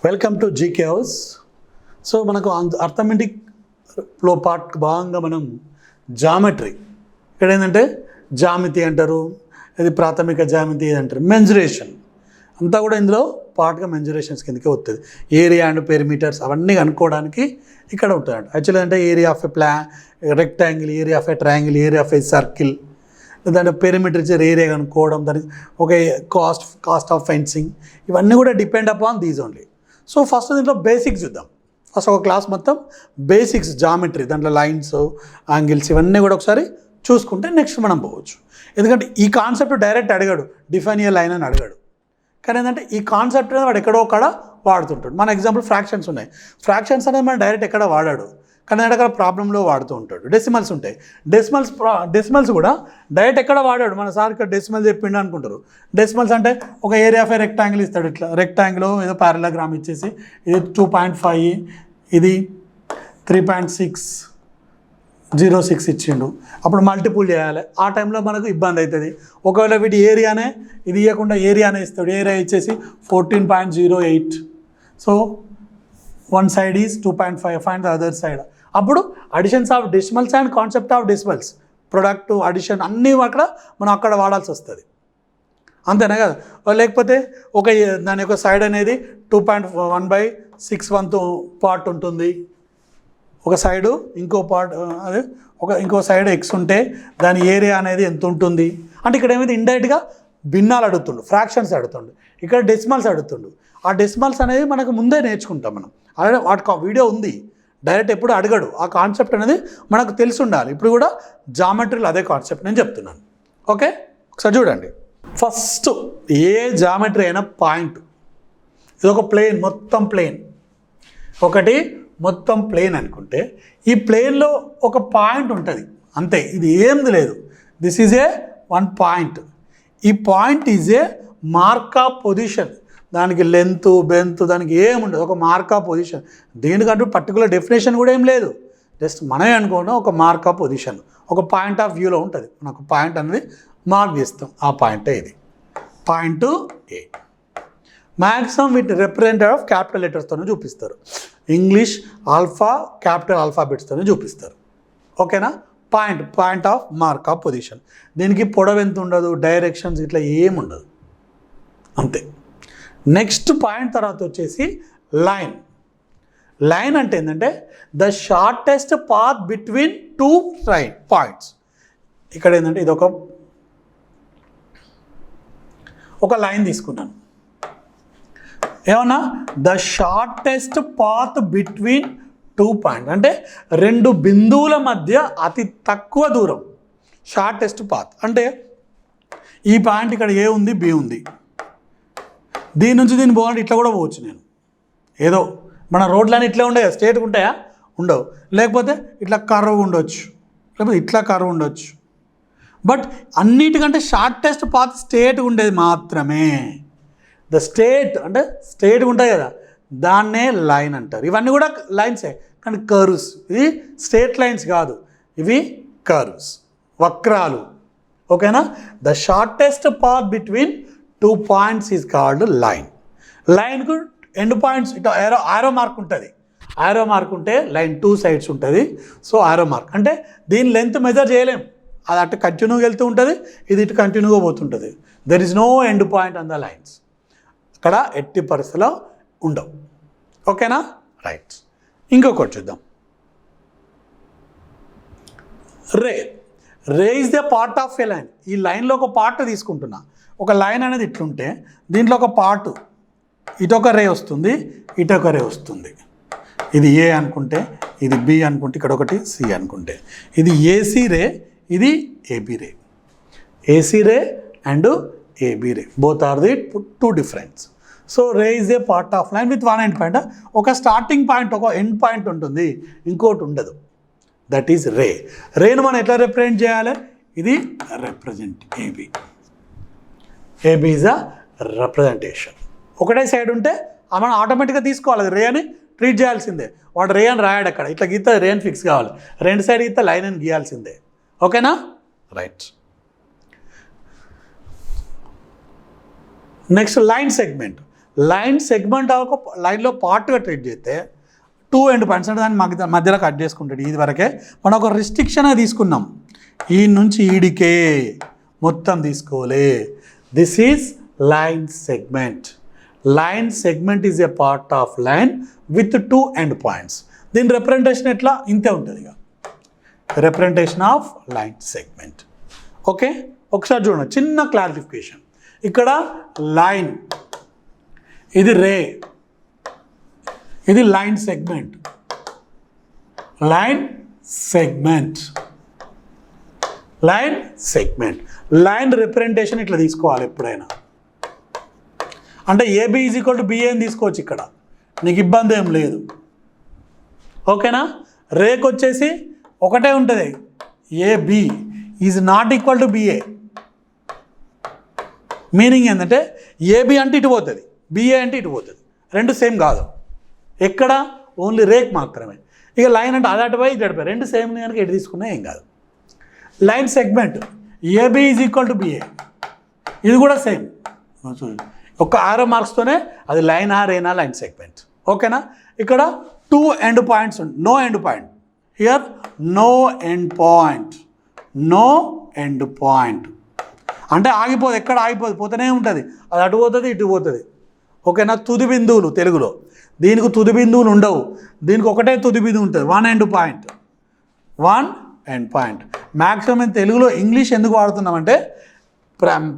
Welcome to GK house. So మనకు arithmetic flow part భాగంగా మనం జామెట్రీ, ఇక్కడ ఏంటంటే జామితి అంటారు, ఇది ప్రాథమిక జామితి అంటారు, మెన్జురేషన్ అంతా కూడా ఇందులో పార్ట్గా మెన్జురేషన్స్ కిందకే వస్తుంది. ఏరియా అండ్ పెరిమీటర్స్ అవన్నీ కనుక్కోవడానికి ఇక్కడ ఉంటుంది. యాక్చువల్లీ అంటే area of a rectangle, area of a triangle, area of a circle, దాని పెరిమీటర్ ఇచ్చే ఏరియా కనుక్కోవడం, దానికి ఒక కాస్ట్ ఆఫ్ ఫెన్సింగ్, ఇవన్నీ కూడా depend upon these only. So first దీంట్లో బేసిక్స్ చూద్దాం. ఫస్ట్ ఒక క్లాస్ మొత్తం బేసిక్స్ జామెట్రీ, దాంట్లో లైన్స్, యాంగిల్స్ ఇవన్నీ కూడా ఒకసారి చూసుకుంటే నెక్స్ట్ మనం పోవచ్చు. ఎందుకంటే ఈ కాన్సెప్ట్ డైరెక్ట్ అడిగాడు, డిఫైన్ ఏ లైన్ అని అడిగాడు. కానీ ఏంటంటే ఈ కాన్సెప్ట్ అనేది వాడు ఎక్కడో అక్కడ వాడుతుంటాడు. మన ఎగ్జాంపుల్ ఫ్రాక్షన్స్ ఉన్నాయి, ఫ్రాక్షన్స్ అనేది మనం డైరెక్ట్ ఎక్కడ వాడాడు, కానీ అక్కడ ప్రాబ్లంలో వాడుతూ ఉంటాడు. డెసిమల్స్ ఉంటాయి, డెసిమల్స్ కూడా డైరెక్ట్ ఎక్కడ వాడాడు, మన సార్ ఇక్కడ డెసిమల్ చెప్పిండు అనుకుంటారు. డెసిమల్స్ అంటే ఒక ఏరియా ఆఫ్ రెక్టాంగిల్ ఇస్తాడు, ఇట్లా రెక్టాంగిల్ ఏదో పారలాగ్రామ్ ఇచ్చేసి ఇది 2.5, ఇది 3.606 ఇచ్చిండు, అప్పుడు మల్టిపుల్ చేయాలి. ఆ టైంలో మనకు ఇబ్బంది అవుతుంది. ఒకవేళ వీటి ఏరియానే ఇది ఇవ్వకుండా ఏరియానే ఇస్తాడు, ఏరియా ఇచ్చేసి 14.08, so one side is 2.5, find the other side. అప్పుడు additions of decimals and concept of decimals, product, addition అన్నీ మనం అక్కడ వాడాల్సి వస్తుంది, అంతేనా కదా. లేకపోతే దాని యొక్క సైడ్ అనేది 2.1/6 పార్ట్ ఉంటుంది, ఒక సైడు ఇంకో పార్ట్ అదే ఇంకో సైడ్ ఎక్స్ ఉంటే దాని ఏరియా అనేది ఎంత ఉంటుంది అంటే ఇక్కడ ఏమైతే ఇండైరెక్ట్గా భిన్నాలు అడుగుతుండు, ఫ్రాక్షన్స్ అడుగుతుండు, ఇక్కడ డెసిమల్స్ అడుగుతుండు. ఆ డెసిమల్స్ అనేది మనకు ముందే నేర్చుకుంటాం మనం, అలాగే వాటికి వీడియో ఉంది, డైరెక్ట్ ఎప్పుడు అడగడు. ఆ కాన్సెప్ట్ అనేది మనకు తెలిసి ఉండాలి. ఇప్పుడు కూడా జామెట్రీలో అదే కాన్సెప్ట్ నేను చెప్తున్నాను. ఓకే, ఒకసారి చూడండి. ఫస్ట్ ఏ జామెట్రీ అయినా పాయింట్, ఇది ఒక ప్లేన్, మొత్తం ప్లేన్, ఒకటి మొత్తం ప్లేన్ అనుకుంటే ఈ ప్లేన్లో ఒక పాయింట్ ఉంటుంది అంతే, ఇది ఏంది లేదు. This is a one point. ఈ point is a mark of position, దానికి లెంత్ బెంత్ దానికి ఏముండదు, ఒక మార్క్ ఆఫ్ పొజిషన్. దీనికంటూ పర్టికులర్ డెఫినేషన్ కూడా ఏం లేదు, జస్ట్ మనమే అనుకోవడం ఒక మార్క్ ఆఫ్ పొజిషన్, ఒక పాయింట్ ఆఫ్ వ్యూలో ఉంటుంది. మనకు పాయింట్ అనేది మార్క్ చేస్తాం, ఆ పాయింటే ఇది పాయింట్ ఏ. మ్యాక్సిమం వీటి రిప్రజెంటేటివ్ ఆఫ్ క్యాపిటల్ లెటర్స్తోనే చూపిస్తారు, ఇంగ్లీష్ ఆల్ఫా క్యాపిటల్ ఆల్ఫాబెట్స్తోనే చూపిస్తారు. ఓకేనా, point of mark of position. దీనికి పొడవు ఎంత ఉండదు, డైరెక్షన్స్ ఇట్లా ఏముండదు, అంతే. నెక్స్ట్ పాయింట్ తర్వాత వచ్చేసి లైన్. లైన్ అంటే ఏంటంటే the shortest path between two points. ఇక్కడ ఏంటంటే ఇది ఒక లైన్ తీసుకున్నాను, ఏమన్నా the shortest path between two points అంటే రెండు బిందువుల మధ్య అతి తక్కువ దూరం, షార్టెస్ట్ పాత్. అంటే ఈ పాయింట్ ఇక్కడ ఏ ఉంది, బి ఉంది, దీని నుంచి దీన్ని పోవాలంటే ఇట్లా కూడా పోవచ్చు నేను. ఏదో మన రోడ్లన్నీ ఇట్లా ఉండవు, స్ట్రేట్గా ఉంటాయా, ఉండవు. లేకపోతే ఇట్లా కర్వ్ ఉండొచ్చు, లేకపోతే ఇట్లా కర్వ్ ఉండొచ్చు. బట్ అన్నిటికంటే షార్టెస్ట్ పాత్ స్ట్రేట్గా ఉండేది మాత్రమే. ద స్ట్రేట్ అంటే స్ట్రేట్గా ఉంటాయి కదా, దాన్నే లైన్ అంటారు. ఇవన్నీ కూడా లైన్సే కానీ కర్వ్స్. ఇవి స్ట్రేట్ లైన్స్ కాదు, ఇవి కర్వ్స్, వక్రాలు. ఓకేనా, the shortest path between two points is called line. లైన్కు ఎండ్ పాయింట్స్ ఇట్లా ఆరో మార్క్ ఉంటుంది, ఆరో మార్క్ ఉంటే లైన్ టూ సైడ్స్ ఉంటుంది. సో ఆరో మార్క్ అంటే దీని లెంత్ మెజర్ చేయలేం, అది అటు కంటిన్యూగా వెళ్తూ ఉంటుంది, ఇది ఇటు కంటిన్యూగా పోతుంటుంది. There is no end point on the lines, అక్కడ ఎట్టి పరిస్థితిలో ఉండవు. ఓకేనా, రైట్. ఇంకొకటి చూద్దాం. Ray is the part of a line. ఈ లైన్లో ఒక పార్ట్ తీసుకుంటున్నా, ఒక లైన్ అనేది ఇట్లుంటే దీంట్లో ఒక పార్ట్, ఇటొక రే వస్తుంది, ఇటొక రే వస్తుంది. ఇది ఏ అనుకుంటే, ఇది బి అనుకుంటే, ఇక్కడ ఒకటి సి అనుకుంటే, ఇది ఏసీ రే, ఇది AB ray. AC ray and AB ray both are the two difference. So ray is a part of line with one end point. ఒక స్టార్టింగ్ పాయింట్, ఒక ఎండ్ పాయింట్ ఉంటుంది, ఇంకోటి ఉండదు. దట్ ఈజ్ రే. రేను మనం ఎట్లా represent చేయాలి, ఇది represent AB. AB is a representation. ఒకటే సైడ్ ఉంటే మనం ఆటోమేటిక్గా తీసుకోవాలి, అది రే అని ట్రీట్ చేయాల్సిందే. వాడు రే అని రాయాడు అక్కడ, ఇట్లా గీత రే అని ఫిక్స్ కావాలి, రెండు సైడ్ గీత లైన్ అని గీయాల్సిందే. ఓకేనా, right. Next line segment. Line segment ఒక లైన్లో పార్ట్గా ట్రీట్ చేస్తే 2 ఎండ్ పాయింట్స్ అంటే దాన్ని మధ్యలో కట్ చేసుకుంటాడు. ఇది వరకే మనం ఒక రిస్ట్రిక్షన్ తీసుకున్నాం, ఈ నుంచి ఈడికే మొత్తం తీసుకోలే. This is line segment. Line segment is a part of line with 2 end points. దీని రిప్రజెంటేషన్ ఎట్లా ఇంతే ఉంటుంది ఇక, representation of line segment. Okay, ఒకసారి చూడండి చిన్న క్లారిఫికేషన్. ఇక్కడ లైన్, ఇది రే, ఇది line segment. Line segment, line segment. Line representation ఇట్లా తీసుకోవాలి ఎప్పుడైనా. అంటే AB is equal to BA అని తీసుకోవచ్చు, ఇక్కడ నీకు ఇబ్బంది ఏం లేదు. ఓకేనా. రేక్ వచ్చేసి ఒకటే ఉంటుంది, AB is not equal to BA. Meaning ఏంటంటే ఏబి అంటే ఇటు పోతుంది, బిఏ అంటే ఇటు పోతుంది, రెండు సేమ్ కాదు. ఎక్కడ ఓన్లీ రేక్ మాత్రమే. ఇక లైన్ అంటే అది అటుపై ఇది అటుపై, రెండు సేమ్ కనుక ఎటు తీసుకున్నా ఏం కాదు. Line segment AB is equal to BA, ఇది కూడా సేమ్. ఒక 6 మార్క్స్తోనే అది లైన్ రేనా లైన్ సెగ్మెంట్. ఓకేనా. ఇక్కడ 2 end points, no end point here, no end point, no end point అంటే ఆగిపోదు, ఎక్కడ ఆగిపోదు, పోతూనే ఉంటుంది. అది అటు పోతుంది ఇటు పోతుంది. ఓకేనా. తుది బిందువులు తెలుగులో, దీనికి తుది బిందువులు ఉండవు, దీనికి ఒకటే తుది బిందువు ఉంటుంది, 1 end point, 1 end point. Maximum మేము తెలుగులో ఇంగ్లీష్ ఎందుకు వాడుతున్నామంటే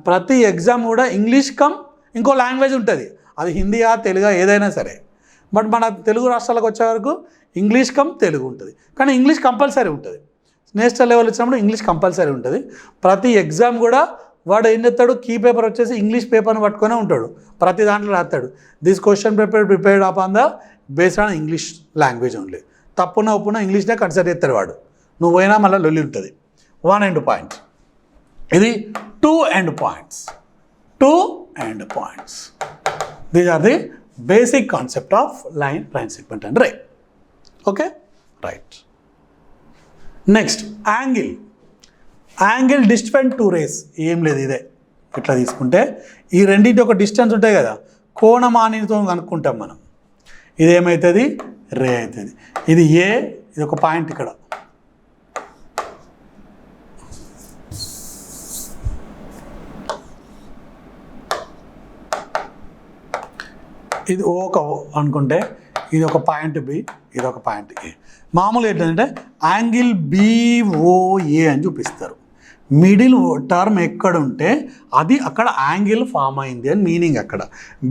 ప్రతి ఎగ్జామ్ కూడా ఇంగ్లీష్ కమ్ ఇంకో లాంగ్వేజ్ ఉంటుంది, అది హిందీయా తెలుగా ఏదైనా సరే. బట్ మన తెలుగు రాష్ట్రాలకు వచ్చే వరకు ఇంగ్లీష్ కమ్ తెలుగు ఉంటుంది, కానీ ఇంగ్లీష్ కంపల్సరీ ఉంటుంది. నేషనల్ లెవెల్ వచ్చినప్పుడు ఇంగ్లీష్ కంపల్సరీ ఉంటుంది. ప్రతి ఎగ్జామ్ కూడా వాడు ఏం చేస్తాడు, కీ పేపర్ వచ్చేసి ఇంగ్లీష్ పేపర్ని పట్టుకొనే ఉంటాడు, ప్రతి దాంట్లో రాస్తాడు. This question paper prepared upon the based on English language only. తప్పున ఒప్పున ఇంగ్లీష్నే కన్సిడర్ చేస్తాడు వాడు. నువ్వు పోయినా మళ్ళీ లొల్లి ఉంటుంది. 1 ఎండ్ పాయింట్, ఇది 2 end points, 2 end points. These are the basic concept of line segment and ray. Okay, right. Next angle. Angle distance to rays ఏం లేదు, ఇదే ఇట్లా తీసుకుంటే ఈ రెండింటి ఒక డిస్టెన్స్ ఉంటాయి కదా, కోణమానితో కనుక్కుంటాం మనం. ఇదేమవుతుంది, రే అవుతుంది. ఇది ఏ, ఇది ఒక పాయింట్ ఇక్కడ, ఇది ఒక అనుకుంటే ఇది ఒక పాయింట్ బి, ఇది ఒక పాయింట్ ఏ. మామూలుగా ఏంటంటే యాంగిల్ బిఓఏ అని చూపిస్తారు. మిడిల్ టర్మ్ ఎక్కడ ఉంటే అది అక్కడ యాంగిల్ ఫామ్ అయింది అని మీనింగ్. అక్కడ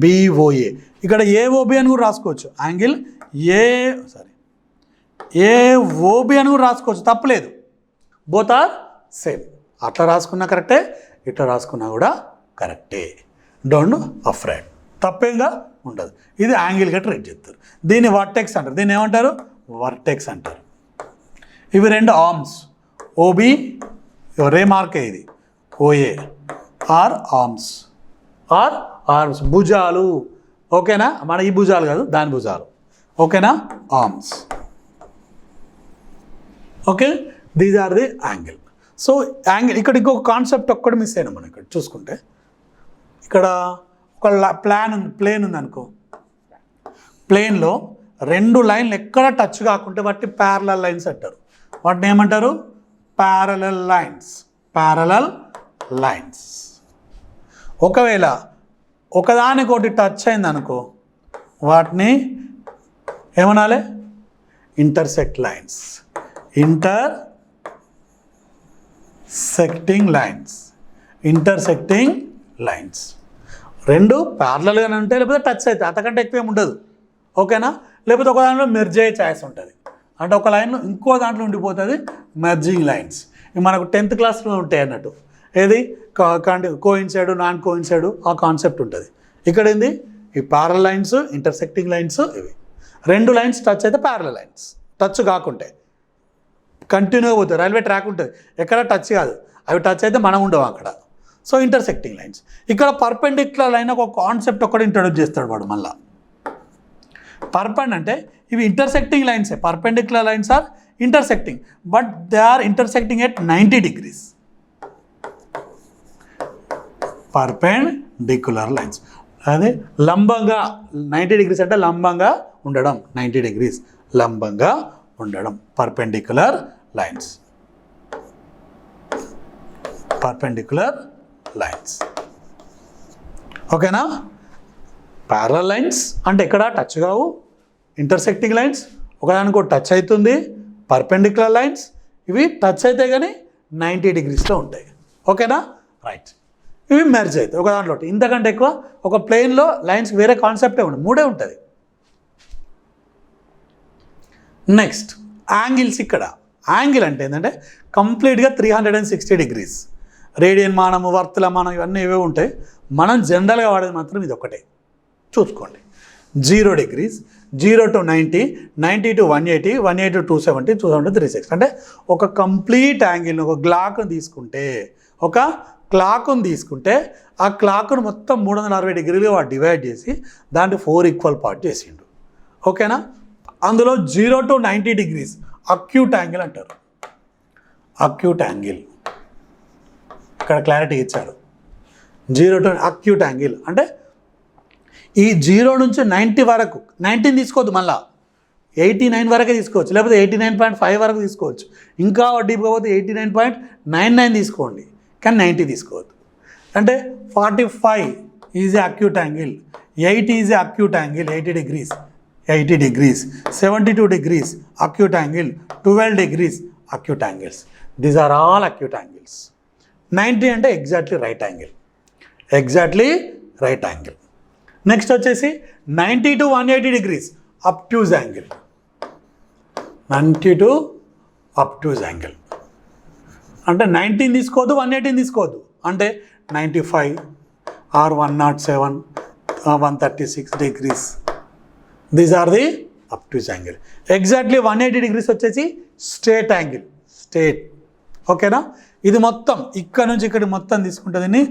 బిఓఏ, ఇక్కడ ఏఓబి అని కూడా రాసుకోవచ్చు. యాంగిల్ ఏఓబి అని కూడా రాసుకోవచ్చు, తప్పలేదు. Both are same. అట్లా రాసుకున్నా కరెక్టే, ఇట్లా రాసుకున్నా కూడా కరెక్టే. డోంట్ అఫ్రైడ్, తప్పేంగా ఉండదు. ఇది యాంగిల్గా ట్రీట్ చేస్తారు. దీన్ని వర్టెక్స్ అంటారు. దీన్ని ఏమంటారు, వర్టెక్స్ అంటారు. ఇవి 2 ఆర్మ్స్, ఓబి రే మార్కే, ఇది ఓఏ ఆర్ ఆర్మ్స్, ఆర్మ్స్ భుజాలు. ఓకేనా. మన ఈ భుజాలు కాదు, దాని భుజాలు. ఓకేనా, arms. Okay, these are the angle. So angle, ఇక్కడ ఇంకొక కాన్సెప్ట్ ఒక్కటి మిస్ అయినా మనం ఇక్కడ చూసుకుంటే, ఇక్కడ ఒక ప్లేన్ ఉంది అనుకో. ప్లేన్లో 2 లైన్లు ఎక్కడ టచ్ కాకుంటే వాటిని ప్యారలల్ లైన్స్ అంటారు. వాటిని ఏమంటారు, ప్యారలల్ లైన్స్. Parallel lines. ఒకవేళ ఒకదానికొకటి టచ్ అయింది అనుకో, వాటిని ఏమనాలి, ఇంటర్సెక్ట్ లైన్స్. Intersecting lines. 2 ప్యారలల్గానే ఉంటాయి, లేకపోతే టచ్ అవుతాయి, అంతకంటే ఎక్కువ ఏమి ఉండదు. ఓకేనా. లేకపోతే ఒక దాంట్లో మెర్జ్ అయ్యే ఛాయిస్ ఉంటుంది, అంటే ఒక లైన్లో ఇంకో దాంట్లో ఉండిపోతుంది, మెర్జింగ్ లైన్స్. ఇవి మనకు 10th క్లాస్లో ఉంటాయి అన్నట్టు. ఏది కోయిన్సైడ్, నాన్ కోయిన్సైడ్, ఆ కాన్సెప్ట్ ఉంటుంది. ఇక్కడ ఏంది, ఈ ప్యారలల్ లైన్స్, ఇంటర్సెక్టింగ్ లైన్స్. ఇవి 2 లైన్స్ టచ్ అయితే ప్యారలల్ లైన్స్. టచ్ కాకుంటే కంటిన్యూగా పోతుంది. రైల్వే ట్రాక్ ఉంటుంది, ఎక్కడ టచ్ కాదు, అవి టచ్ అయితే మనం ఉండవు అక్కడ. So intersecting lines. ఇక్కడ పర్పెండిక్యులర్ లైన్ ఒక కాన్సెప్ట్ ఒక్కటి ఇంట్రొడ్యూస్ చేస్తాడు వాడు మళ్ళీ. అంటే ఇవి ఇంటర్సెక్టింగ్ లైన్సే. Perpendicular lines are intersecting, but they are intersecting at 90 degrees. Perpendicular lines. అదే లంబంగా 90 డిగ్రీస్ అంటే లంబంగా ఉండడం, 90 డిగ్రీస్ లంబంగా ఉండడం, పర్పెండిక్యులర్ లైన్స్, పర్పెండిక్యులర్ లైన్స్. ఓకేనా? ప్యారలల్ లైన్స్ అంటే ఎక్కడ టచ్ కావు, ఇంటర్సెక్టింగ్ లైన్స్ ఒకదానికొకటి టచ్ అవుతుంది. పర్పెండిక్యులర్ లైన్స్ ఇవి టచ్ అయితే కానీ 90 డిగ్రీస్లో ఉంటాయి. ఓకేనా? రైట్. ఇవి మెర్జ్ అవుతాయి ఒక దాంట్లో. ఇంతకంటే ఎక్కువ ఒక ప్లేన్లో లైన్స్ వేరే కాన్సెప్టే ఉండదు, మూడే ఉంటుంది. Next angles. ఇక్కడ యాంగిల్ అంటే ఏంటంటే కంప్లీట్గా 360 డిగ్రీస్. రేడియన్ మానము, వర్తుల మానం ఇవన్నీ ఇవే ఉంటాయి. మనం జనరల్గా వాడేది మాత్రం ఇది ఒకటే. చూసుకోండి, 0 degrees, 0 to 90, 90 to 180, 180 to 270, 270 to 360. అంటే ఒక కంప్లీట్ యాంగిల్ని, ఒక క్లాక్ను తీసుకుంటే ఆ క్లాక్ను మొత్తం 360 డిగ్రీలుగా వాడు డివైడ్ చేసి దాంట్లో 4 ఈక్వల్ పార్ట్ చేసిండు. ఓకేనా? అందులో 0 to 90 డిగ్రీస్ అక్యూట్ యాంగిల్ అంటారు. అక్యూట్ యాంగిల్ ఇక్కడ క్లారిటీ ఇచ్చారు. 0 to అక్యూట్ యాంగిల్ అంటే ఈ 0 నుంచి 90 వరకు, 90 తీసుకోవద్దు, మళ్ళా 89 వరకే తీసుకోవచ్చు, లేకపోతే 89.5 వరకు తీసుకోవచ్చు. ఇంకా డీప్గా పోతే 89.99 తీసుకోండి, కానీ 90 తీసుకోవద్దు. అంటే 45 is a acute angle, 8 is a acute angle 80 degrees, 80 degrees, 72 degrees acute angle, 12 degrees acute angles. These are all acute angles. 90 అంటే exactly right angle, exactly right angle. Next వచ్చేసి 90 to 180 degrees obtuse angle, 90 to obtuse angle అంటే 19 తీసుకోవద్దు, 180 తీసుకోవద్దు. అంటే 95 or 107, 136 degrees. These are the obtuse angle. Exactly 180 degrees వచ్చేసి straight angle, straight. ఓకేనా? ఇది మొత్తం ఇక్కడ నుంచి ఇక్కడ మొత్తం తీసుకుంటే దీన్ని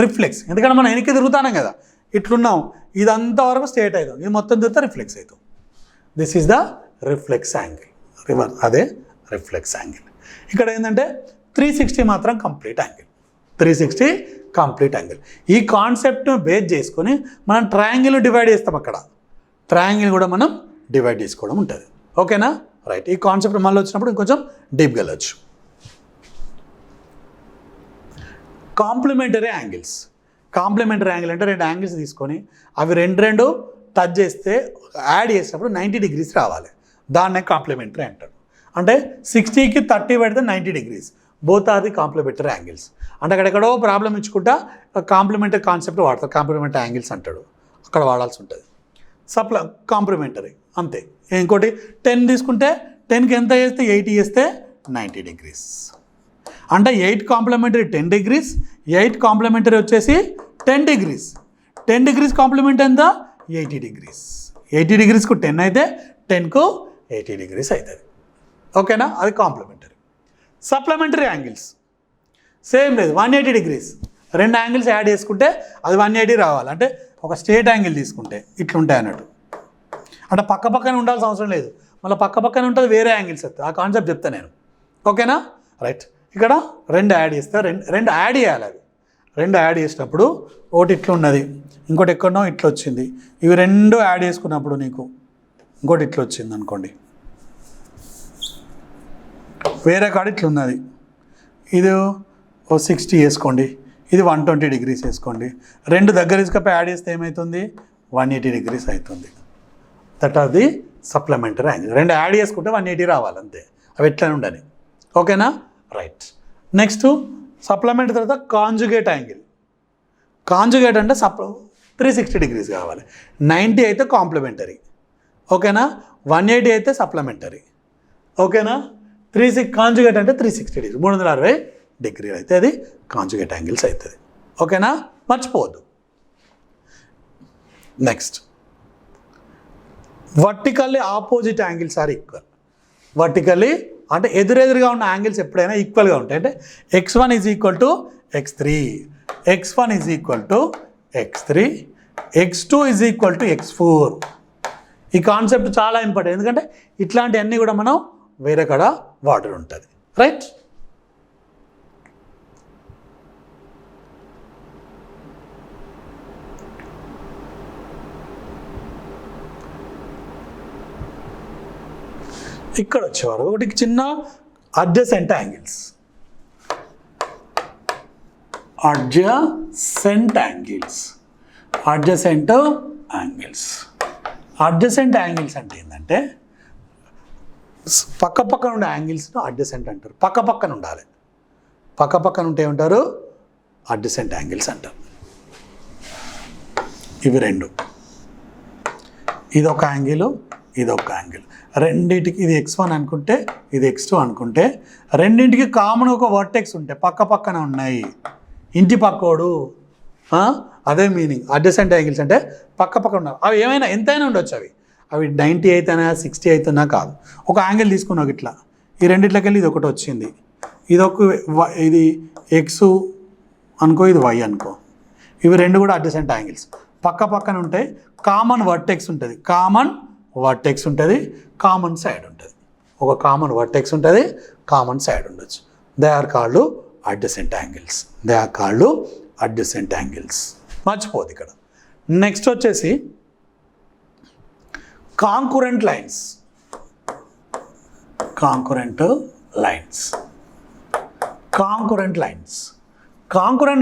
రిఫ్లెక్స్. ఎందుకంటే మనం వెనక్కి తిరుగుతాం కదా, ఇట్లున్నాం, ఇదంతా వరకు స్ట్రేట్ అవుతాం, ఇది మొత్తం తిరిగితే రిఫ్లెక్స్ అవుతాం. This is the reflex angle, అదే రిఫ్లెక్స్ యాంగిల్. ఇక్కడ ఏంటంటే 360 మాత్రం కంప్లీట్ యాంగిల్, 360 కంప్లీట్ యాంగిల్. ఈ కాన్సెప్ట్ను బేస్ చేసుకొని మనం ట్రయాంగిల్ డివైడ్ చేస్తాం. అక్కడ ట్రయాంగిల్ కూడా మనం డివైడ్ చేసుకోవడం ఉంటుంది. ఓకేనా? రైట్. ఈ కాన్సెప్ట్ మళ్ళీ వచ్చినప్పుడు ఇంకొంచెం డీప్గా వెళ్ళచ్చు. Complementary angles. కాంప్లిమెంటరీ యాంగిల్ అంటే 2 యాంగిల్స్ తీసుకొని అవి రెండు టచ్ చేస్తే యాడ్ చేసినప్పుడు 90 డిగ్రీస్ రావాలి, దాన్నే కాంప్లిమెంటరీ అంటారు. అంటే 60కి 30 పెడితే 90 degrees, both are the complementary angles. అంటే అక్కడెక్కడో ప్రాబ్లం ఇచ్చుకుంటా కాంప్లిమెంటరీ కాన్సెప్ట్ వాడతారు, కాంప్లిమెంటరీ యాంగిల్స్ అంటాడు, అక్కడ వాడాల్సి ఉంటుంది. కాంప్లిమెంటరీ అంతే. ఇంకోటి 10 తీసుకుంటే 10కి ఎంత చేస్తే 80 చేస్తే 90 డిగ్రీస్. అంటే 8 కాంప్లిమెంటరీ 10 డిగ్రీస్, 8 కాంప్లిమెంటరీ వచ్చేసి 10 డిగ్రీస్, 10 డిగ్రీస్ కాంప్లిమెంట్ ఎంత 80 డిగ్రీస్. 80 డిగ్రీస్కు 10 అయితే 10కు 80 డిగ్రీస్ అవుతుంది. ఓకేనా? అది కాంప్లిమెంటరీ. సప్లిమెంటరీ యాంగిల్స్ సేమ్ లేదు, 180 డిగ్రీస్. 2 యాంగిల్స్ యాడ్ చేసుకుంటే అది 180 రావాలి. అంటే ఒక స్ట్రేట్ యాంగిల్ తీసుకుంటే ఇట్లుంటాయి అన్నట్టు. అంటే పక్క పక్కనే ఉండాల్సిన అవసరం లేదు, మళ్ళీ పక్క పక్కనే ఉంటుంది, వేరే యాంగిల్స్ వస్తాయి. ఆ కాన్సెప్ట్ చెప్తాను నేను. ఓకేనా? రైట్. ఇక్కడ 2 యాడ్ చేస్తే 2 యాడ్ చేయాలి. అవి 2 యాడ్ చేసినప్పుడు ఒకటి ఇట్లా ఉన్నది, ఇంకోటి ఎక్కడనో ఇట్లా వచ్చింది. ఇవి 2 యాడ్ చేసుకున్నప్పుడు నీకు ఇంకోటి ఇట్లా వచ్చింది అనుకోండి, వేరే కాడ ఇట్లా ఉన్నది. ఇది 60 వేసుకోండి, ఇది 120 డిగ్రీస్ వేసుకోండి. 2 దగ్గర తీసుకపోయి యాడ్ చేస్తే ఏమవుతుంది 180 డిగ్రీస్ అవుతుంది. That are the supplementary angle. 2 add చేసుకుంటే 180 రావాలి అంతే, అవి ఎట్లా ఉండని. ఓకేనా? రైట్. నెక్స్ట్ సప్లిమెంటరీ తర్వాత కాంజుగేట్ యాంగిల్. కాంజుగేట్ అంటే 360 డిగ్రీస్ కావాలి. 90 అయితే కాంప్లిమెంటరీ. ఓకేనా? 180 అయితే సప్లిమెంటరీ. ఓకేనా? కాంజుగేట్ అంటే 360 డిగ్రీ, 360 డిగ్రీలు అయితే అది కాంజుగేట్ యాంగిల్స్ అవుతుంది. ఓకేనా? మర్చిపోవద్దు. Next vertically opposite angles are equal. Vertically అంటే ఎదురెదురుగా ఉన్న యాంగిల్స్ ఎప్పుడైనా ఈక్వల్గా ఉంటాయి. అంటే x1 is equal to x3, x1 is equal to x3, x2 is equal to x4. ఈ కాన్సెప్ట్ చాలా ఇంపార్టెంట్, ఎందుకంటే ఇట్లాంటివన్నీ కూడా మనం వేరే కాడ వాటర్ ఉంటుంది. రైట్. ఇక్కడ వచ్చేవారు ఒకటి చిన్న అడ్జసెంట్ యాంగిల్స్. అడ్జసెంట్ యాంగిల్స్ అంటే ఏంటంటే పక్క ఉండే యాంగిల్స్ను అడ్జసెంట్ అంటారు. పక్కన ఉండాలి. పక్కన ఉంటే ఏమంటారు? అడ్జసెంట్ యాంగిల్స్ అంటారు. ఇవి రెండు, ఇదొక యాంగిల్, ఇదొక యాంగిల్. రెండింటికి ఇది x1 అనుకుంటే ఇది x2 అనుకుంటే రెండింటికి కామన్ ఒక వర్టెక్స్ ఉంటే పక్కన ఉన్నాయి. ఇంటి పక్కోడు, అదే మీనింగ్. అడ్జసెంట్ యాంగిల్స్ అంటే పక్కన ఉన్నారు. అవి ఏమైనా ఎంతైనా ఉండొచ్చు. అవి 90 అయితేనా 60 అయితేనా కాదు. ఒక యాంగిల్ తీసుకున్నావు ఇట్లా, ఈ రెండిట్లకి వెళ్ళి ఇది ఒకటి వచ్చింది, ఇది ఎక్స్ అనుకో, ఇది వై అనుకో. ఇవి రెండు కూడా అడ్జసెంట్ యాంగిల్స్. పక్కన ఉంటాయి. కామన్ వర్టెక్స్ ఉంటుంది, కామన్ సైడ్ ఉంటుంది. ఒక కామన్ వర్టెక్స్ ఉంటుంది, కామన్ సైడ్ ఉండొచ్చు. They are called adjacent angles. మర్చిపోదు ఇక్కడ. నెక్స్ట్ వచ్చేసి కాంకరెంట్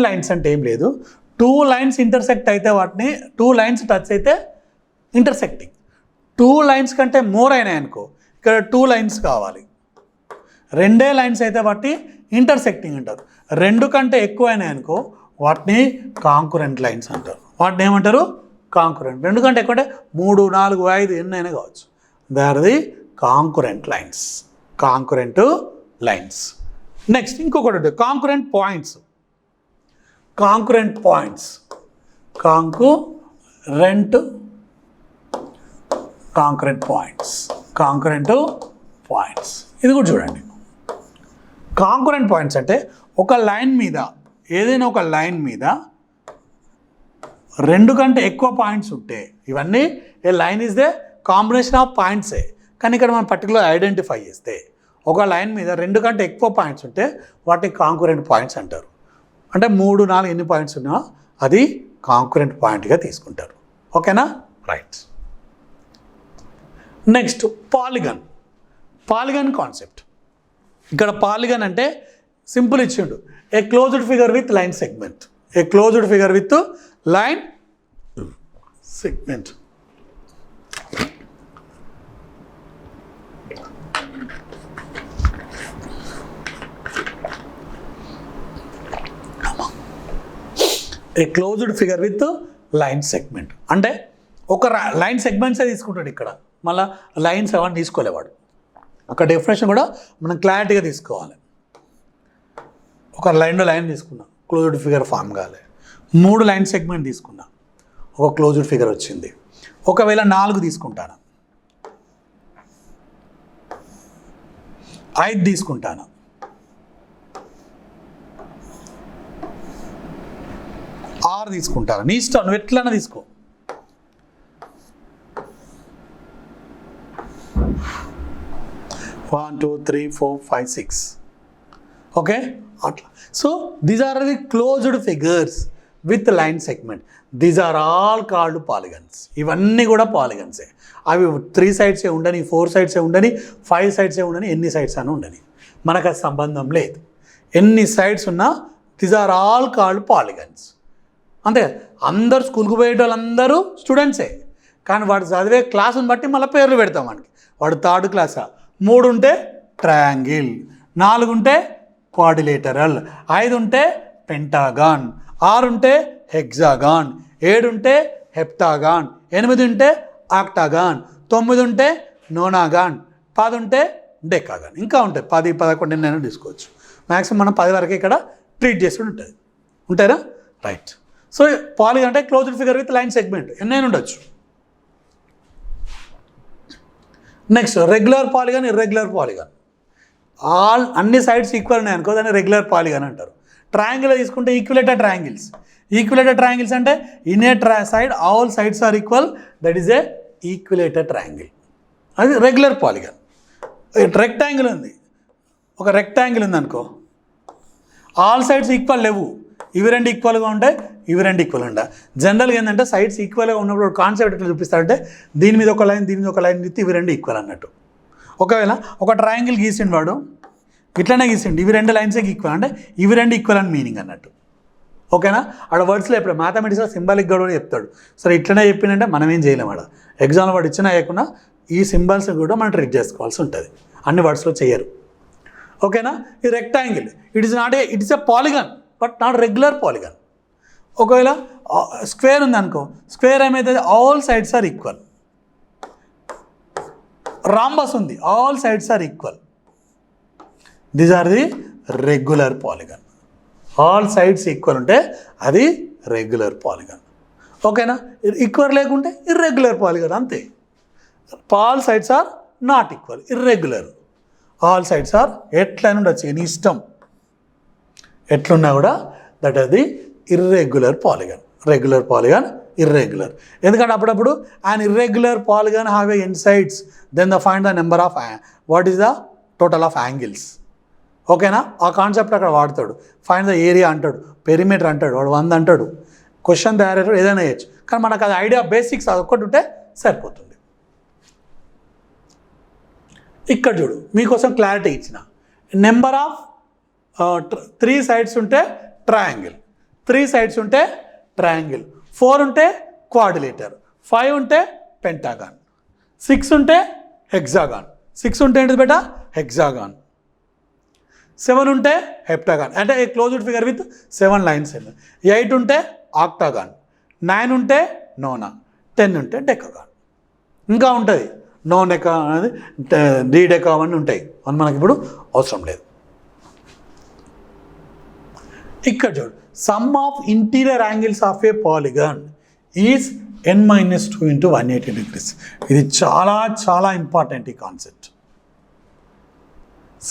లైన్స్ అంటే ఏం లేదు, 2 లైన్స్ ఇంటర్సెక్ట్ అయితే వాటిని 2 లైన్స్ టచ్ అయితే ఇంటర్సెక్టింగ్. 2 లైన్స్ కంటే మోర్ అయినాయి అనుకో, ఇక్కడ 2 లైన్స్ కావాలి. 2 లైన్స్ అయితే వాటిని ఇంటర్సెక్టింగ్ అంటారు. 2 కంటే ఎక్కువ అయినాయి అనుకో వాటిని కాంకరెంట్ లైన్స్ అంటారు. వాటిని ఏమంటారు? కాంకరెంట్. 2 కంటే ఎక్కువ అంటే 3, 4, 5 ఎన్నైనా కావచ్చు. They are the concurrent lines. Next ఇంకొకటి కాంకరెంట్ పాయింట్స్. ఇది కూడా చూడండి. కాంకరెంట్ పాయింట్స్ అంటే ఒక లైన్ మీద, ఏదైనా ఒక లైన్ మీద 2 కంటే ఎక్కువ పాయింట్స్ ఉంటే, ఇవన్నీ A line is the combination of పాయింట్సే. కానీ ఇక్కడ మనం పర్టికులర్ ఐడెంటిఫై చేస్తే ఒక లైన్ మీద 2 కంటే ఎక్కువ పాయింట్స్ ఉంటే వాటిని కాంకరెంట్ పాయింట్స్ అంటారు. అంటే 3, 4 ఎన్ని పాయింట్స్ ఉన్నా అది కాంకరెంట్ పాయింట్గా తీసుకుంటారు. ఓకేనా? రైట్. Next polygon concept. ఇక్కడ పాలిగన్ అంటే సింపుల్ ఇచ్చిండు, ఏ closed figure with line segment. Line segment అంటే ఒక లైన్ సెగ్మెంట్సే తీసుకుంటాడు. ఇక్కడ మళ్ళీ లైన్స్ అవన్నీ తీసుకోలేవాడు. ఒక డెఫినేషన్ కూడా మనం క్లారిటీగా తీసుకోవాలి. ఒక లైన్ తీసుకున్నా, క్లోజ్డ్ ఫిగర్ ఫామ్ కాలే. 3 లైన్ సెగ్మెంట్ తీసుకున్నా, ఒక క్లోజ్డ్ ఫిగర్ వచ్చింది. ఒకవేళ 4 తీసుకుంటాను, 5 తీసుకుంటాను, 6 తీసుకుంటాను. నీ ఇష్టం, నువ్వు ఎట్లన్నా తీసుకో. One, 2, 3, 4, 5, 6. ఓకే, అట్లా. So these are the closed figures with line segment. These are all called polygons. ఇవన్నీ కూడా పాలిగన్సే. అవి 3 సైడ్సే ఉండని, 4 సైడ్సే ఉండని, 5 సైడ్సే ఉండని, ఎన్ని సైడ్స్ అని ఉండని, మనకు అది సంబంధం లేదు. ఎన్ని సైడ్స్ ఉన్నా these are all called polygons. అంతే. అందరు స్కూల్కి పోయే వాళ్ళందరూ స్టూడెంట్సే, కానీ వాడు చదివే క్లాసుని బట్టి మళ్ళీ పేర్లు పెడతాం వాడికి. వాడు 3rd క్లాసా, 3 ఉంటే ట్రయాంగిల్, 4 ఉంటే క్వాడ్రిలేటరల్, 5 ఉంటే పెంటాగాన్, 6 ఉంటే హెక్సాగాన్, 7 ఉంటే హెప్టాగాన్, 8 ఉంటే ఆక్టాగాన్, 9 ఉంటే నోనాగాన్, 10 ఉంటే డెకాగాన్. ఇంకా ఉంటాయి 10, 11 ఎన్నైనా తీసుకోవచ్చు. మ్యాక్సిమం మనం 10 వరకు ఇక్కడ ట్రీట్ చేసి ఉంటుంది. ఉంటారా? రైట్. సో పాలిగన్ అంటే closed figure with line segment, ఎన్నైనా ఉండొచ్చు. Next regular polygon, irregular polygon. అన్ని సైడ్స్ ఈక్వల్ ఉన్నాయి అనుకో, దాన్ని రెగ్యులర్ పాలిగన్ అంటారు. ట్రయాంగిల్ తీసుకుంటే ఈక్విలేటర్ ట్రయాంగిల్స్ అంటే in a side all sides are equal, that is a equilateral triangle. అది రెగ్యులర్ పాలిగన్. రెక్టాంగిల్ ఉంది, ఒక రెక్టాంగిల్ ఉంది అనుకో, ఆల్ సైడ్స్ ఈక్వల్ లేవు, ఇవి 2 ఈక్వల్గా ఉంటాయి, ఇవి 2 ఈక్వల్ ఉంటాయి. జనరల్గా ఏంటంటే సైడ్స్ ఈక్వల్గా ఉన్నప్పుడు కాన్సెప్ట్ ఎట్లా చూపిస్తారంటే దీని మీద ఒక లైన్, దీని మీద ఒక లైన్ ఇస్తే ఇవి 2 ఈక్వల్ అన్నట్టు. ఒకవేళ ఒక ట్రయాంగిల్ గీసిండు వాడు, ఇట్లనే గీసిండు, ఇవి రెండు లైన్స్కి ఈక్వల్, అంటే ఇవి రెండు ఈక్వల్ అని మీనింగ్ అన్నట్టు. ఓకేనా? ఆడ వర్డ్స్లో ఎప్పుడు మ్యాథమెటిక్స్లో సింబాలిక్ కూడా చెప్తాడు. సరే ఇట్లనే చెప్పిందంటే మనం ఏం చేయలేము. ఆడ ఎగ్జామ్లో వాడు ఇచ్చినా వేయకుండా ఈ సింబల్స్ కూడా మనం ట్రీట్ చేసుకోవాల్సి ఉంటుంది. అన్ని వర్డ్స్లో చేయరు. ఓకేనా? ఈ rectangle it is a polygon but not regular polygon. ఒకవేళ స్క్వేర్ ఉంది అనుకో, స్క్వేర్ ఏమవుతుంది? All sides are equal. Rhombus ఉంది, all sides are equal. These are the regular polygon. All sides equal ఉంటే అది రెగ్యులర్ పాలిగాన్. ఓకేనా? ఈక్వల్ లేకుంటే irregular polygon, అంతే. All sides are not equal, irregular. All sides are ఎట్లయినా ఉండొచ్చు, నీ ఇష్టం ఎట్లున్నా కూడా that are the irregular polygon. Regular polygon, irregular. ఎందుకంటే అప్పుడప్పుడు an irregular polygon have a end sides, then they find the number of what is the total of angles. ఓకేనా? ఆ కాన్సెప్ట్ అక్కడ వాడతాడు. ఫైండ్ ద ఏరియా అంటాడు, perimeter అంటాడు, వాడు 100 అంటాడు. Question తయారయ్యాడు, ఏదైనా వేయచ్చు. కానీ మనకు అది ఐడియా బేసిక్స్ అది ఒక్కటి ఉంటే సరిపోతుంది. ఇక్కడ చూడు, మీకోసం క్లారిటీ ఇచ్చిన. నెంబర్ ఆఫ్ 3 సైడ్స్ ఉంటే ట్రయాంగిల్, 3 సైడ్స్ ఉంటే ట్రయాంగిల్, 4 ఉంటే క్వాడ్రిలేటర్, 5 ఉంటే పెంటాగాన్, 6 ఉంటే హెక్సాగాన్. 6 ఉంటే ఏంటిది బేటా? హెక్సాగాన్. 7 ఉంటే హెప్టాగాన్, అంటే ఏ క్లోజ్డ్ ఫిగర్ విత్ 7 లైన్స్. 8 ఉంటే ఆక్టాగాన్, 9 ఉంటే నోనా, 10 ఉంటే డెకాగాన్. ఇంకా ఉంటుంది నోన్ డెకా అనేది, డీ డెకా అవన్నీ ఉంటాయి, అని మనకి ఇప్పుడు అవసరం లేదు. ఇక్కడ చూడు, some of interior angles of A polygon is n-2 into 180 degrees. ఇది చాలా చాలా ఇంపార్టెంట్ ఈ concept.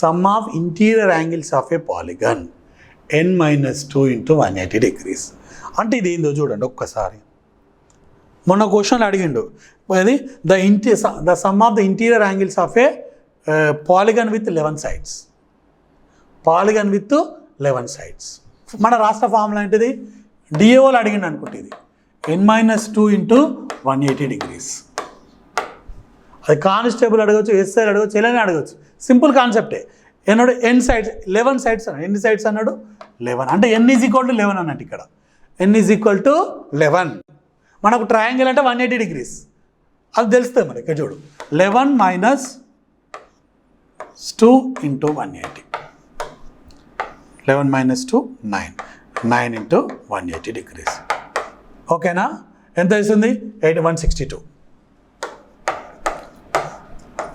Some of interior angles of A polygon n-2 into 180 degrees. అంటే ఇది ఏందో చూడండి ఒక్కసారి. మొన్న క్వశ్చన్ అడిగిండు, అది the sum of the interior angles of A polygon with 11 sides. Polygon with 11 sides. మన రాష్ట్ర ఫార్ములా ఏంటిది? డిఏఓలు అడిగిండు అనుకుంటే ఇది n-2 into 180 degrees. అది కానిస్టేబుల్ అడగచ్చు, ఎస్ఐ అడగచ్చు, ఎలానే అడగచ్చు. సింపుల్ కాన్సెప్టే. ఏనాడు ఎన్ సైడ్స్ 11 సైడ్స్ అన్నాడు. ఎన్ని సైడ్స్ అన్నాడు? 11. అంటే n ఈజ్ ఈక్వల్ టు 11 అన్నట్టు. ఇక్కడ n ఈజ్ ఈక్వల్ టు 11. మనకు ట్రయాంగిల్ అంటే 180 degrees అది తెలుస్తుంది మనకి. ఇక్కడ చూడు, 11 minus 2 into 180. 11 minus 2 9. 9 into 180 degrees. ఓకేనా? ఎంత ఇస్తుంది? 162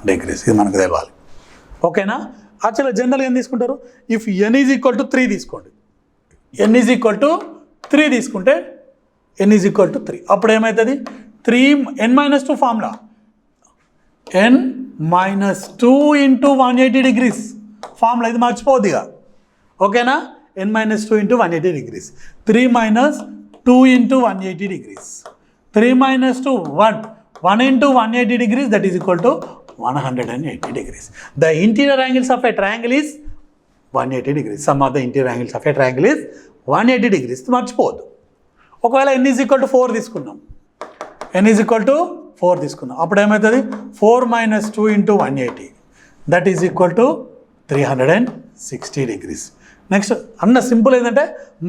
degrees. ఇది మనకు తెలవాలి. ఓకేనా? యాక్చువల్గా జనరల్గా ఏం తీసుకుంటారు? If n is equal to 3 తీసుకోండి. n ఈజ్ ఈక్వల్ టు 3 తీసుకుంటే n ఈజ్ ఈక్వల్ టు 3. అప్పుడు ఏమవుతుంది? n-2 formula n-2 into 180 degrees formula. ఇది మర్చిపోద్దిగా. ఓకేనా? n-2 into 180 degrees. 3 minus 2 into 180 degrees. 3 minus 2 1 into 180 degrees, that is equal to 180 degrees. The interior angles of a triangle is 180 degrees. Sum of the interior angles of a triangle is 180 degrees. మర్చిపోవద్దు. ఒకవేళ n is equal to 4 తీసుకున్నాం, n is equal to 4 తీసుకున్నాం, అప్పుడు ఏమవుతుంది? 4 minus 2 into 180, that is equal to 360 degrees. Next అన్న simple ఏంటంటే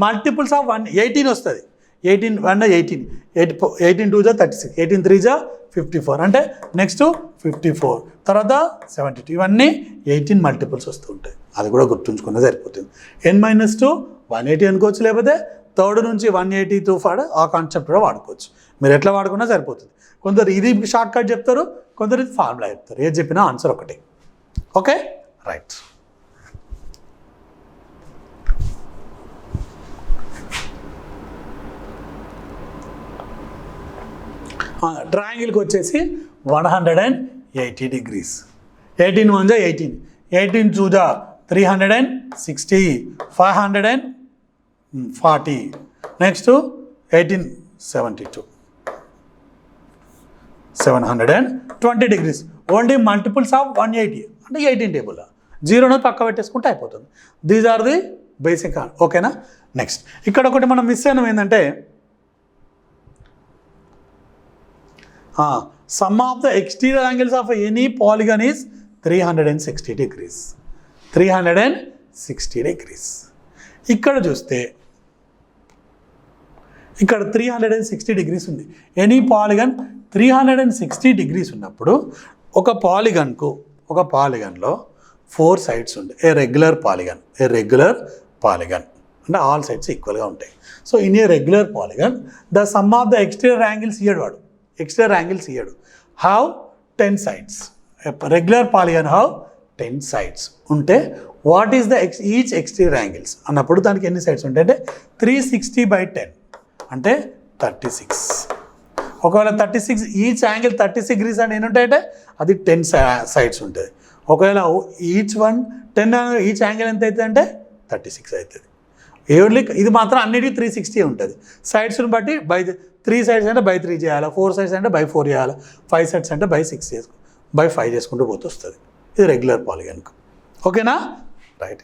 multiples of 18 వస్తుంది. 18 1 18, 18 2 36, 18 3 54, అంటే నెక్స్ట్ 54, తర్వాత 72. ఇవన్నీ 18 మల్టిపుల్స్ వస్తూ ఉంటాయి. అది కూడా గుర్తుంచుకున్న సరిపోతుంది. n-2 180 అనుకోవచ్చు, లేకపోతే థర్డ్ నుంచి 180 to 4 ఆ కాన్సెప్ట్ కూడా వాడుకోవచ్చు. మీరు ఎట్లా వాడుకున్నా సరిపోతుంది. కొందరు ఇది షార్ట్ కట్ చెప్తారు, కొందరు ఇది ఫార్ములా చెప్తారు. ఏది చెప్పినా ఆన్సర్ ఒకటే. Okay, right. ట్రయాంగిల్కి వచ్చేసి 180 degrees. 18 1 18, 18 2 360, 540, next 18 72, 720 degrees. Only multiples of 180 అంటే 18 టేబుల్. 0 అనేది పక్క పెట్టేసుకుంటే అయిపోతుంది. These are the basic. ఓకేనా? నెక్స్ట్ ఇక్కడ ఒకటి మనం మిస్ అయినాం ఏంటంటే, sum of the exterior angles of any polygon is 360 degrees. 360 degrees. ఇక్కడ చూస్తే ఇక్కడ 360 degrees ఉంది. ఎనీ పాలిగన్ 360 degrees ఉన్నప్పుడు ఒక పాలిగన్లో 4 sides ఉంది. ఏ రెగ్యులర్ పాలిగన్ అంటే ఆల్ సైడ్స్ ఈక్వల్గా ఉంటాయి. So in a regular polygon the sum of the exterior angles ఇయ్యడు have 10 sides. Regular polygon have 10 sides ఉంటే what is the each exterior angles అన్నప్పుడు దానికి ఎన్ని సైడ్స్ ఉంటాయి అంటే 360/10 అంటే 36. ఒకవేళ 36 ఈచ్ యాంగిల్ 36 degrees అంటే ఎన్ని ఉంటాయంటే అది 10 sides ఉంటుంది. ఒకవేళ ఈచ్ యాంగిల్ ఎంత అవుతుంది అంటే 36 అవుతుంది. ఇది మాత్రం అన్నిటికీ 360 ఉంటుంది. సైడ్స్ని బట్టి 3 sides అంటే 3 చేయాలి, 4 sides అంటే 4 చేయాలి, 5 sides అంటే 6 5 చేసుకుంటూ పోతూ వస్తుంది. ఇది రెగ్యులర్ పాలిగన్కు. ఓకేనా? Right.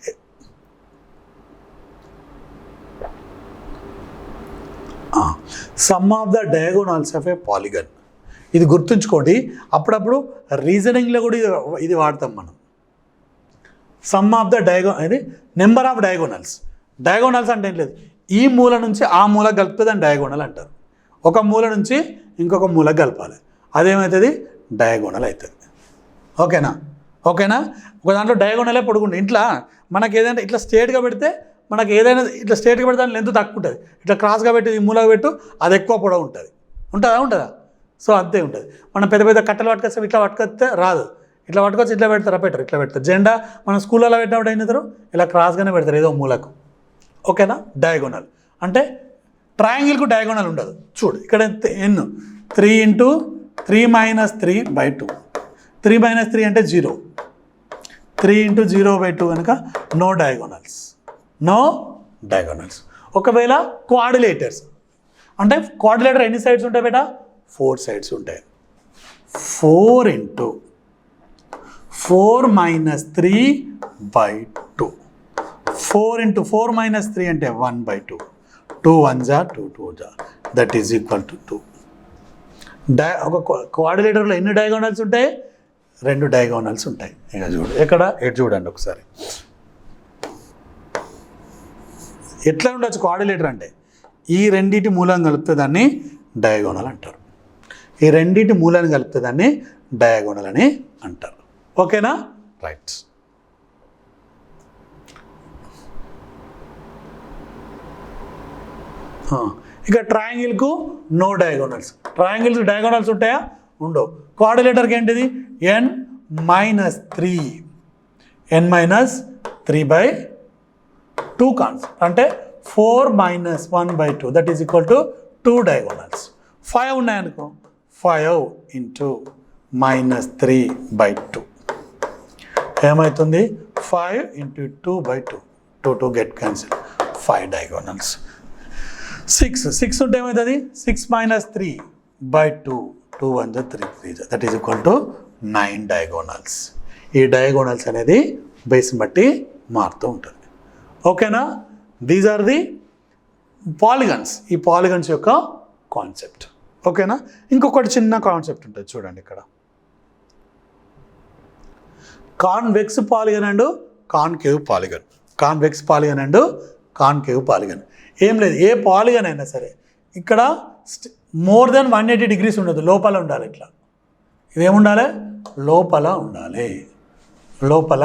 Some of the diagonals of A polygon. ఇది గుర్తుంచుకోండి, అప్పుడప్పుడు రీజనింగ్లో కూడా ఇది వాడతాం మనం. సమ్ ఆఫ్ ద ఇది నెంబర్ ఆఫ్ డయాగోనల్స్. డయాగోనల్స్ అంటే ఏం లేదు, ఈ మూల నుంచి ఆ మూల కలిపితే దాన్ని డయాగోనల్ అంటారు. ఒక మూల నుంచి ఇంకొక మూల కలపాలి, అదేమవుతుంది? డయాగోనల్ అవుతుంది. ఓకేనా? ఒక దాంట్లో డయాగోనలే పొడుగుంది. ఇంట్లో మనకి ఏదైనా ఇట్లా స్ట్రేట్గా పెడితే మనకి ఏదైనా ఇట్లా స్ట్రేట్గా పెడితే దాని లెంత్ తక్కువ ఉంటుంది. ఇట్లా క్రాస్గా పెట్టి ఈ మూలగా పెట్టు, అది ఎక్కువ పొడవు ఉంటుంది. ఉంటుందా? సో అంతే ఉంటుంది. మనం పెద్ద కట్టలు పట్టుకొస్తే ఇట్లా పట్టుకొస్తే రాదు. ఇట్లా పట్టుకొచ్చి ఇట్లా పెట్టరు. ఇట్లా పెడతారు. జెండా మనం స్కూల్లో పెట్టినప్పుడు ఏం చేస్తారు? ఇలా క్రాస్గానే పెడతారు ఏదో మూలకు. ఓకేనా? డయాగోనల్ అంటే ట్రయాంగిల్కు డయాగోనల్ ఉండదు. చూడు ఇక్కడ ఎన్ 3 × 3 - 3/2. 3 - 3 అంటే 0. 3 × 0/2 కనుక నో డయాగోనల్స్. ఒకవేళ క్వాడ్రిలేటర్స్ అంటే క్వాడ్రిలేటర్ ఎన్ని సైడ్స్ ఉంటాయి బేటా? 4 sides ఉంటాయి. 4 × 4 - 3/2. 4 × 4 - 3 అంటే 1/2. 2 1s are 2 2s are that is equal to 2. ఒక క్వాడ్రిలేటర్లో ఎన్ని డయాగోనల్స్ ఉంటాయి? 2 డయాగోనల్స్ ఉంటాయి. ఇక చూడు ఎక్కడ చూడండి ఒకసారి. ఎట్లా ఉండొచ్చు క్వాడ్రిలేటర్ అంటే? ఈ రెండింటి మూలం కలిపితే దాన్ని డయాగోనల్ అంటారు. ఈ రెండింటి మూలాన్ని కలిపితే దాన్ని డయాగోనల్ అని అంటారు. ఓకేనా? రైట్. ఇక ట్రయాంగిల్కు నో డయాగోనల్స్. ట్రయాంగిల్స్ డయాగోనల్స్ ఉంటాయా? ఉండవు. క్వాడ్రిలేటర్కి ఏంటిది? n - 3/2 కాన్సెప్ట్ అంటే 4 - 1/2 that is equal to 2 diagonals. 5 ఉన్నాయనుకో, 5 × -3/2 ఏమవుతుంది? 5 × 2/2. 2 గెట్ క్యాన్సిల్. 5 డయాగోనల్స్. 6 ఉంటే ఏమవుతుంది? 6 - 3/2. 2 1s are 3 3s that is equal to 9 diagonals. ఈ డయాగోనల్స్ అనేది బేస్ని బట్టి మారుతూ ఉంటుంది. ఓకేనా? These are the polygons. ఈ పాలిగన్స్ యొక్క కాన్సెప్ట్. ఓకేనా? ఇంకొకటి చిన్న కాన్సెప్ట్ ఉంటుంది చూడండి ఇక్కడ. Convex polygon and concave polygon. Convex polygon and concave polygon. ఏం లేదు, ఏ పాలిగన్ అయినా సరే ఇక్కడ మోర్ దెన్ 180 degrees ఉండదు, లోపల ఉండాలి. ఇట్లా ఇదేముండాలి? లోపల ఉండాలి. లోపల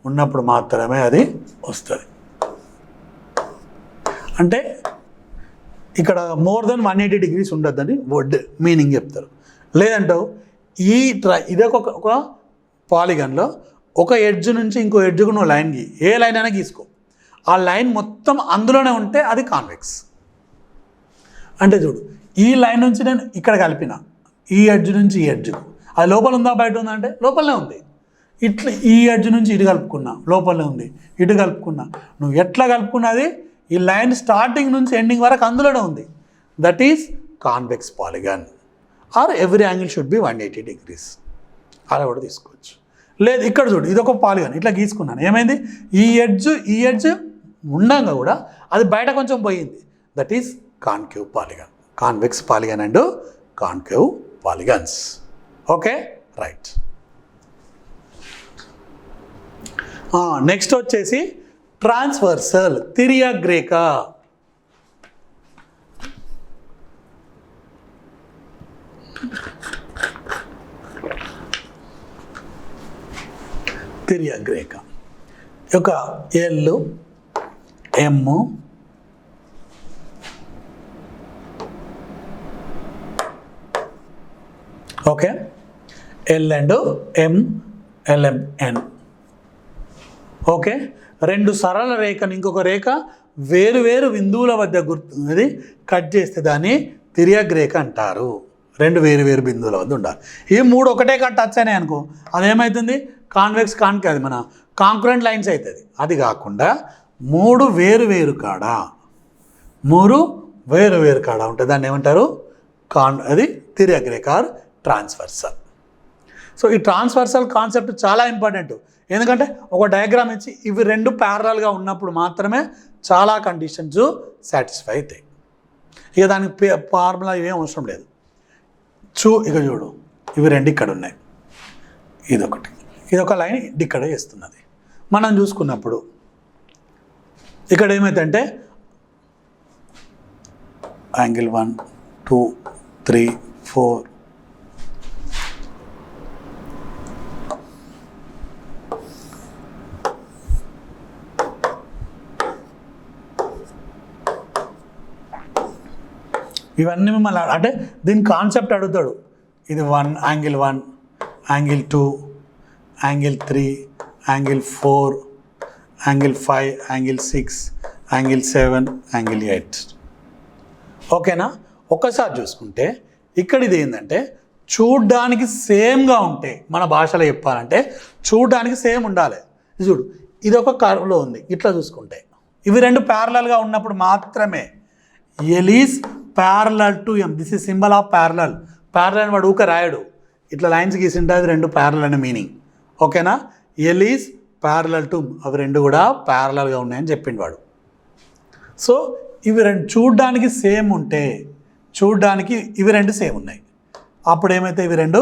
ఉన్నప్పుడు మాత్రమే అది వస్తుంది. అంటే ఇక్కడ మోర్ దెన్ 180 degrees ఉండొద్దని వర్డ్ మీనింగ్ చెప్తారు. లేదంటే ఒక పాలిగన్లో ఒక ఎడ్జ్ నుంచి ఇంకో ఎడ్జ్కు నువ్వు లైన్ గీ, ఏ లైన్ అయినా గీసుకో, ఆ లైన్ మొత్తం అందులోనే ఉంటే అది కాన్వెక్స్. అంటే చూడు, ఈ లైన్ నుంచి నేను ఇక్కడ కలిపిన, ఈ ఎడ్జ్ నుంచి ఈ ఎడ్జ్కు, అది లోపల ఉందా బయట ఉందా అంటే లోపలనే ఉంది. ఇట్లా ఈ ఎడ్జ్ నుంచి ఇటు కలుపుకున్నా, లోపలనే ఉంది. ఇటు కలుపుకున్నా, నువ్వు ఎట్లా కలుపుకున్నది ఈ లైన్ స్టార్టింగ్ నుంచి ఎండింగ్ వరకు అందులోనే ఉంది. That is convex polygon. Or every angle should be 180 degrees. అలా కూడా తీసుకోవచ్చు. లేదు ఇక్కడ చూడు, ఇది ఒక పాలిగన్ ఇట్లా గీసుకున్నాను, ఏమైంది? ఈ ఎడ్జ్ ఉండగా కూడా అది బయట కొంచెం పోయింది. That is concave polygon. Convex polygon and concave polygons. Okay, right. Next వచ్చేసి ట్రాన్స్వర్సల్ తిర్యక్ రేఖ. తిర్యక్ రేఖ యొక్క L M okay, L and M LMN. Okay, రెండు సరళ రేఖను ఇంకొక రేఖ వేరు వేరు బిందువుల వద్ద గుర్తున్నది కట్ చేస్తే దాన్ని తిర్యక్ రేఖ అంటారు. రెండు వేరు వేరు బిందువుల వద్ద ఉండాలి. ఈ మూడు ఒకటే కట్ టచ్ అయినాయి అనుకో, అదేమవుతుంది? కాన్వెక్స్ కాన్కి అది మన కాంక్రెంట్ లైన్స్ అవుతుంది. అది కాకుండా మూడు వేరు వేరు కాడ ఉంటుంది, దాన్ని ఏమంటారు? అది తిర్యక్ రేఖ ఆర్ ట్రాన్స్వర్సల్. సో ఈ ట్రాన్స్వర్సల్ కాన్సెప్ట్ చాలా ఇంపార్టెంట్. ఎందుకంటే ఒక డయాగ్రామ్ ఇచ్చి ఇవి రెండు ప్యారలల్గా ఉన్నప్పుడు మాత్రమే చాలా కండిషన్స్ సాటిస్ఫై అవుతాయి. ఇక దానికి ఫార్ములా ఇవేం అవసరం లేదు. ఇక చూడు, ఇవి రెండు ఇక్కడ ఉన్నాయి, ఇదొక లైన్ ఇక్కడ వేస్తున్నది. మనం చూసుకున్నప్పుడు ఇక్కడ ఏమైందంటే యాంగిల్ 1 2 3 4 ఇవన్నీ మిమ్మల్ని అంటే దీని కాన్సెప్ట్ అడుగుతాడు. ఇది 1 angle 1 angle 2 angle 3 angle 4 angle 5 angle 6 angle 7 angle 8. ఓకేనా? ఒక్కసారి చూసుకుంటే ఇక్కడ ఇది ఏంటంటే చూడ్డానికి సేమ్గా ఉంటే, మన భాషలో చెప్పాలంటే చూడ్డానికి సేమ్ ఉండాలి. చూడు, ఇది ఒక కర్వ్లో ఉంది. ఇట్లా చూసుకుంటే ఇవి రెండు ప్యారలల్గా ఉన్నప్పుడు మాత్రమే L is parallel to M. This is symbol of parallel. Parallel అని వాడు ఊక రాయడు, ఇట్లా లైన్స్ గీసింటే అది రెండు ప్యారలల్ అనే మీనింగ్. ఓకేనా? ఎల్ ఈజ్ ప్యారలల్ టు, అవి రెండు కూడా ప్యారలల్గా ఉన్నాయని చెప్పిండు వాడు. సో ఇవి రెండు చూడ్డానికి సేమ్ ఉంటే, చూడ్డానికి ఇవి రెండు సేమ్ ఉన్నాయి, అప్పుడు ఏమైతే ఇవి రెండు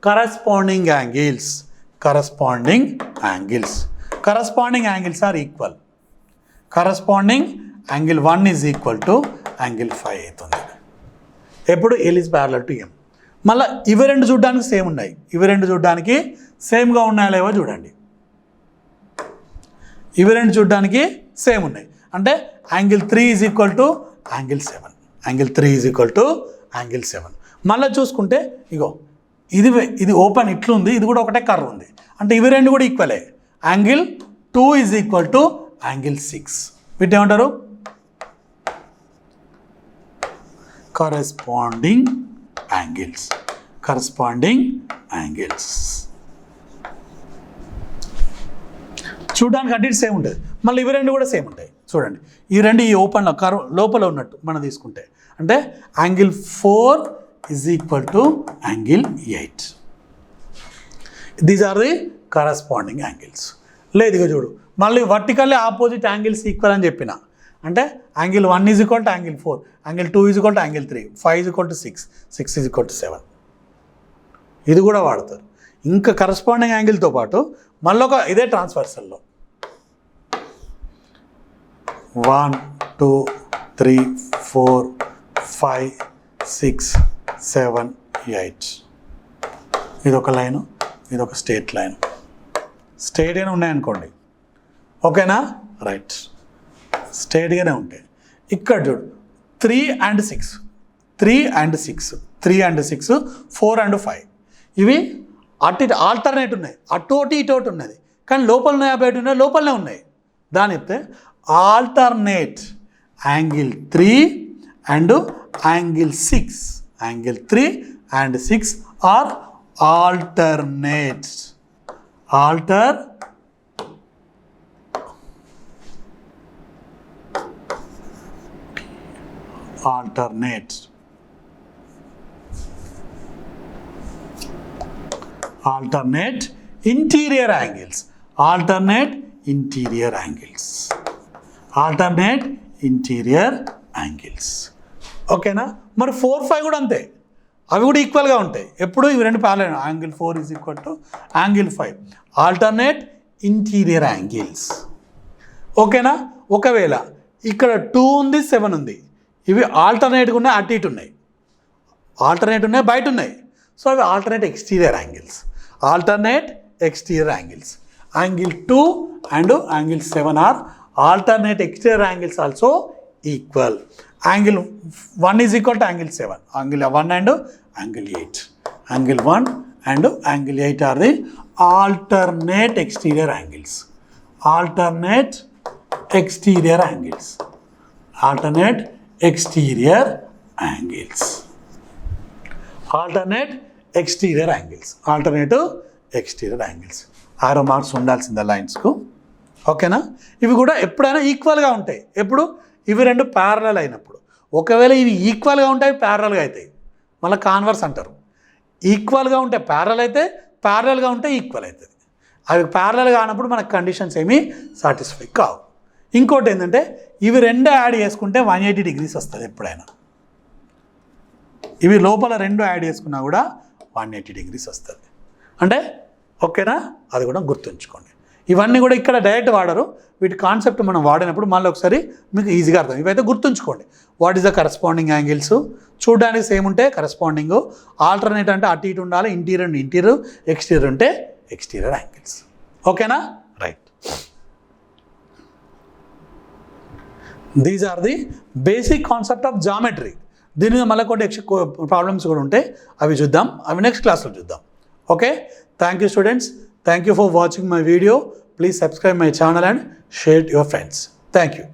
corresponding angles. Corresponding angles are equal. Corresponding angle 1 is equal to angle 5 అవుతుంది. ఎప్పుడు L is parallel to M. మళ్ళీ ఇవి రెండు చూడడానికి సేమ్ ఉన్నాయి, ఇవి రెండు చూడడానికి సేమ్గా ఉన్నాయా లేవో చూడండి. ఇవి రెండు చూడడానికి సేమ్ ఉన్నాయి అంటే angle 3 is equal to angle 7. Angle 3 is equal to angle 7. మళ్ళీ చూసుకుంటే ఇగో ఇది ఓపెన్ ఇట్లుంది, ఇది కూడా ఒకటే కర్వ్ ఉంది, అంటే ఇవి రెండు కూడా ఈక్వలే. Angle 2 is equal to angle 6. వీటి ఏమంటారు? Corresponding angles. చూడడానికి అటు సేమ్ ఉంటుంది, మళ్ళీ ఇవి రెండు కూడా సేమ్ ఉంటాయి. చూడండి, ఈ రెండు ఈ ఓపెన్లో కర్వ్ లోపల ఉన్నట్టు మనం తీసుకుంటే అంటే angle 4 is equal to angle 8. These are the corresponding angles. లేదు ఇక చూడు, మళ్ళీ వర్టికల్లీ ఆపోజిట్ యాంగిల్స్ ఈక్వల్ అని చెప్పిన అంటే angle 1 is equal to angle 4, angle 2 is equal to angle 3, 5 is equal to 6, 6 is equal to 7. ఇది కూడా వాడతారు. ఇంకా కరస్పాండింగ్ యాంగిల్తో పాటు మళ్ళీ ఒక ఇదే ట్రాన్స్వర్సల్లో 1 2 3 4 5 6 7 8. ఇదొక లైను, ఇదొక స్ట్రెయిట్ లైన్. స్ట్రెయిట్ గానే ఉన్నాయనుకోండి, ఓకేనా? రైట్, స్ట్రెయిట్గానే ఉంటాయి. ఇక్కడ చూడు 3 and 6 4 and 5 ఇవి అటు ఇటు ఆల్టర్నేట్ ఉన్నాయి, అటు ఒకటి ఇటు ఒకటి ఉన్నది, కానీ లోపల ఉన్నాయి, బయట ఉన్నాయి, లోపలనే ఉన్నాయి. దాని చెప్తే alternate angle 3 and angle 6. Angle 3 and 6 are alternate. Alternate interior angles. Alternate interior angles. ఓకేనా? మరి 4 5 కూడా అంతే, అవి కూడా ఈక్వల్గా ఉంటాయి. ఎప్పుడు ఇవి రెండు parallel. Angle 4 is equal to angle 5. Alternate interior angles. ఓకేనా? ఒకవేళ ఇక్కడ 2 ఉంది, 7 ఉంది, ఇవి ఆల్టర్నేట్గా ఉన్నాయి, అటు ఇటు ఉన్నాయి, ఆల్టర్నేట్ ఉన్నాయి, బయట ఉన్నాయి. సో అవి alternate exterior angles. Alternate exterior angles. Angle 2 and angle 7 are alternate exterior angles also equal. Angle 1 is equal to angle 7. Angle 1 and angle 8. Angle 1 and angle 8 are the alternate exterior angles. Alternate exterior angles. Alternate exterior angles. Alternate exterior angles. Alternative exterior angles. ఆరో marks ఉండాల్సిందే లైన్స్కు. ఓకేనా? ఇవి కూడా ఎప్పుడైనా ఈక్వల్గా ఉంటాయి. ఎప్పుడు? ఇవి రెండు ప్యారలల్ అయినప్పుడు. ఒకవేళ ఇవి ఈక్వల్గా ఉంటాయి, ప్యారలల్గా అవుతాయి, మళ్ళీ కాన్వర్స్ అంటారు. ఈక్వల్గా ఉంటే ప్యారలల్ అయితే, ప్యారలల్గా ఉంటే ఈక్వల్ అవుతుంది. అవి ప్యారలల్ కానప్పుడు మనకు కండిషన్స్ ఏమీ సాటిస్ఫై కావు. ఇంకోటి ఏంటంటే ఇవి రెండు యాడ్ చేసుకుంటే 180 degrees వస్తుంది ఎప్పుడైనా. ఇవి లోపల రెండు యాడ్ చేసుకున్నా కూడా 180 degrees వస్తుంది. అంటే ఓకేనా? అది కూడా గుర్తుంచుకోండి. ఇవన్నీ కూడా ఇక్కడ డైరెక్ట్ వాడరు, వీటి కాన్సెప్ట్ మనం వాడినప్పుడు మళ్ళీ ఒకసారి మీకు ఈజీగా అర్థం. ఇవైతే గుర్తుంచుకోండి. What is the corresponding angles? చూడడానికి సేమ్ ఉంటే కరస్పాండింగ్, ఆల్టర్నేట్ అంటే అటు ఇటు ఉండాలి, ఇంటీరియర్ ఇంటీరియర్, ఎక్స్టీరియర్ ఉంటే ఎక్స్టీరియర్ యాంగిల్స్. ఓకేనా? Right. These are the basic concept of geometry. దీని మీద మళ్ళీ కొన్ని ప్రాబ్లమ్స్ కూడా ఉంటాయి, అవి చూద్దాం. అవి నెక్స్ట్ క్లాస్లో చూద్దాం. Okay? Thank you students. Thank you for watching my video. Please subscribe my channel and share it with your friends. Thank you.